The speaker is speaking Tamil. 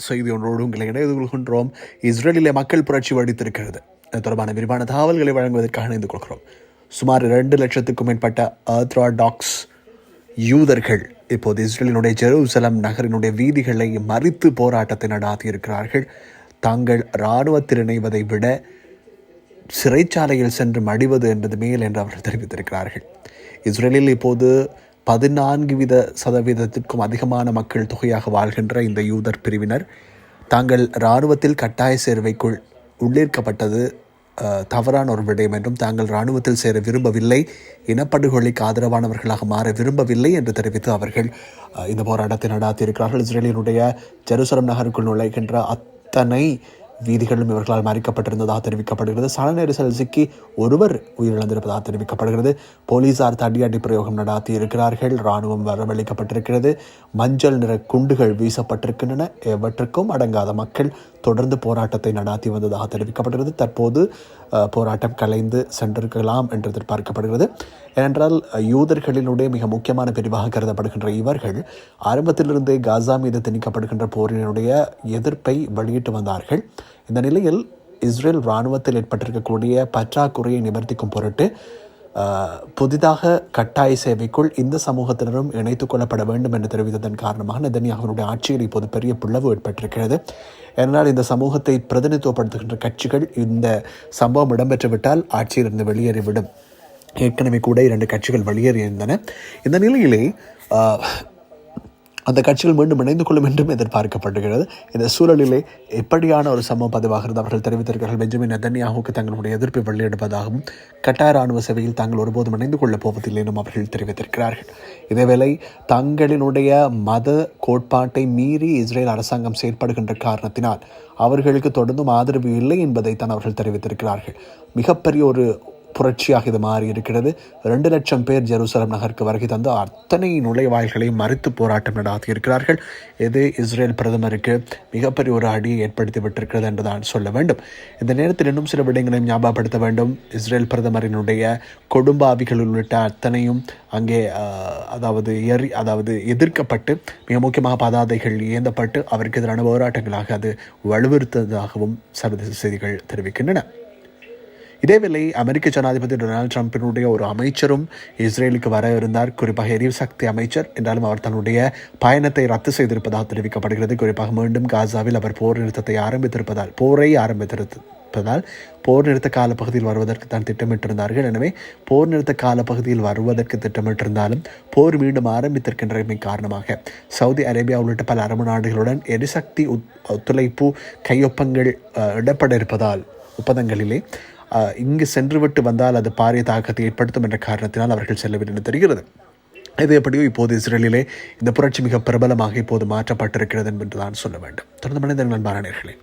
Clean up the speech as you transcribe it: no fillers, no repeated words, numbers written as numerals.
செய்தி ஒன்றோடு உங்களை இணைந்து கொள்கின்றோம். இஸ்ரேலிலே மக்கள் புரட்சி வெடித்திருக்கிறது. அது தொடர்பான விரிவான தகவல்களை வழங்குவதற்காக இணைந்து கொள்கிறோம். சுமார் 2,00,000க்கும் மேற்பட்ட ஆர்த்தடாக்ஸ் யூதர்கள் இப்போது இஸ்ரேலினுடைய ஜெருசலம் நகரினுடைய வீதிகளை மறித்து போராட்டத்தை நடாத்தியிருக்கிறார்கள். தாங்கள் இராணுவத்தில் இணைவதை விட சிறைச்சாலையில் சென்று மடிவது என்பது மேல் என்று அவர்கள் தெரிவித்திருக்கிறார்கள். இஸ்ரேலில் இப்போது 14% அதிகமான மக்கள் தொகையாக வாழ்கின்ற இந்த யூதர் பிரிவினர் தாங்கள் இராணுவத்தில் கட்டாய சேர்வைக்குள் உள்ளீர்க்கப்பட்டது தவறான ஒரு விடயம் என்றும் தாங்கள் இராணுவத்தில் சேர விரும்பவில்லை, இனப்படுகொலைக்கு ஆதரவானவர்களாக மாற விரும்பவில்லை என்று தெரிவித்து அவர்கள் இந்த போராட்டத்தை நடாத்தியிருக்கிறார்கள். இஸ்ரேலினுடைய ஜெருசலம் நகருக்குள் நுழைகின்ற அத்தனை வீதிகளும் இவர்களால் மறிக்கப்பட்டிருந்ததாக தெரிவிக்கப்படுகிறது. சன நெரிசல் சிக்கி ஒருவர் உயிரிழந்திருப்பதாக தெரிவிக்கப்படுகிறது. போலீசார் தடியடி பிரயோகம் நடாத்தி இருக்கிறார்கள். இராணுவம் வரவழைக்கப்பட்டிருக்கிறது. மஞ்சள் நிற குண்டுகள் வீசப்பட்டிருக்கின்றன. எவற்றுக்கும் அடங்காத மக்கள் தொடர்ந்து போராட்டத்தை நடாத்தி வந்ததாக தெரிவிக்கப்படுகிறது. தற்போது போராட்டம் கலைந்து சென்றிருக்கலாம் என்று எதிர்பார்க்கப்படுகிறது. ஏனென்றால் யூதர்களினுடைய மிக முக்கியமான பிரிவாக கருதப்படுகின்ற இவர்கள் ஆரம்பத்திலிருந்தே காசா மீது திணிக்கப்படுகின்ற போரினுடைய எதிர்ப்பை வெளியிட்டு வந்தார்கள். இந்த நிலையில் இஸ்ரேல் இராணுவத்தில் ஏற்பட்டிருக்கக்கூடிய பற்றாக்குறையை நிவர்த்திக்கும் பொருட்டு புதிதாக கட்டாய சேவைக்குள் இந்த சமூகத்தினரும் இணைத்துக் கொள்ளப்பட வேண்டும் என்று தெரிவித்ததன் காரணமாக நெதன்யாகுவினுடைய ஆட்சியில் இப்போது பெரிய பிளவு ஏற்பட்டிருக்கிறது. ஏனென்றால் இந்த சமூகத்தை பிரதிநிதித்துவப்படுத்துகின்ற கட்சிகள் இந்த சம்பவம் இடம்பெற்றுவிட்டால் ஆட்சியிலிருந்து வெளியேறிவிடும். ஏற்கனவே கூட 2 கட்சிகள் வெளியேறியிருந்தன. இந்த நிலையிலே அந்த கட்சிகள் மீண்டும் இணைந்து கொள்ளும் என்றும் எதிர்பார்க்கப்படுகிறது. இந்த சூழலிலே எப்படியான ஒரு சம்பவம் பதிவாகிறது அவர்கள் தெரிவித்திருக்கிறார்கள். பெஞ்சமின் நெதன்யாகுவுக்கு தங்களுடைய எதிர்ப்பை வெளியிடுவதாகவும் கட்டாய இராணுவ சேவையில் தாங்கள் ஒருபோதும் இணைந்து கொள்ளப் போவதில்லை என்றும் அவர்கள் தெரிவித்திருக்கிறார்கள். இதேவேளை தங்களினுடைய மத கோட்பாட்டை மீறி இஸ்ரேல் அரசாங்கம் செயற்படுகின்ற காரணத்தினால் அவர்களுக்கு தொடர்ந்தும் ஆதரவு இல்லை என்பதைத்தான் அவர்கள் தெரிவித்திருக்கிறார்கள். மிகப்பெரிய ஒரு புரட்சியாக இது மாறி இருக்கிறது. 2 லட்சம் பேர் ஜெருசலம் நகருக்கு வருகை தந்து அத்தனை நுழைவாயில்களையும் மறித்து போராட்டம் நடாத்தி இருக்கிறார்கள். இது இஸ்ரேல் பிரதமருக்கு மிகப்பெரிய ஒரு அடியை ஏற்படுத்தி விட்டிருக்கிறது என்றுதான் சொல்ல வேண்டும். இந்த நேரத்தில் இன்னும் சில விடயங்களையும் ஞாபகப்படுத்த வேண்டும். இஸ்ரேல் பிரதமரினுடைய கொடும்பாவிகள் உள்ளிட்ட அத்தனையும் அங்கே அதாவது எதிர்க்கப்பட்டு மிக முக்கியமாக பதாதைகள் ஏந்தப்பட்டு அவருக்கு எதிரான போராட்டங்களாக அது வலுவிருத்ததாகவும் சர்வதேச செய்திகள் தெரிவிக்கின்றன. இதேவேளை அமெரிக்க ஜனாதிபதி டொனால்டு ட்ரம்பினுடைய ஒரு அமைச்சரும் இஸ்ரேலுக்கு வர இருந்தார், குறிப்பாக எரிசக்தி அமைச்சர். என்றாலும் அவர் தன்னுடைய பயணத்தை ரத்து செய்திருப்பதாக தெரிவிக்கப்படுகிறது. குறிப்பாக மீண்டும் காசாவில் அவர் போரை ஆரம்பித்திருப்பதால் போர் நிறுத்த காலப்பகுதியில் வருவதற்கு தான் திட்டமிட்டிருந்தார்கள். எனவே போர் நிறுத்த காலப்பகுதியில் வருவதற்கு திட்டமிட்டிருந்தாலும் போர் மீண்டும் ஆரம்பித்திருக்கின்றமை காரணமாக சவுதி அரேபியா உள்ளிட்ட பல அரபு நாடுகளுடன் எரிசக்தி ஒத்துழைப்பு கையொப்பங்கள் இடப்பட இருப்பதால் ஒப்பந்தங்களிலே இங்கு சென்றுவிட்டு வந்தால் அது பாரிய தாக்கத்தை ஏற்படுத்தும் என்ற காரணத்தினால் அவர்கள் செல்லவில்லை என்று தெரிகிறது. இது எப்படியோ இப்போது இஸ்ரேலிலே இந்த புரட்சி மிக பிரபலமாக இப்போது மாற்றப்பட்டிருக்கிறது என்று தான் சொல்ல வேண்டும். தொடர்ந்து மனிதர்கள் அன்பான நேயர்களே.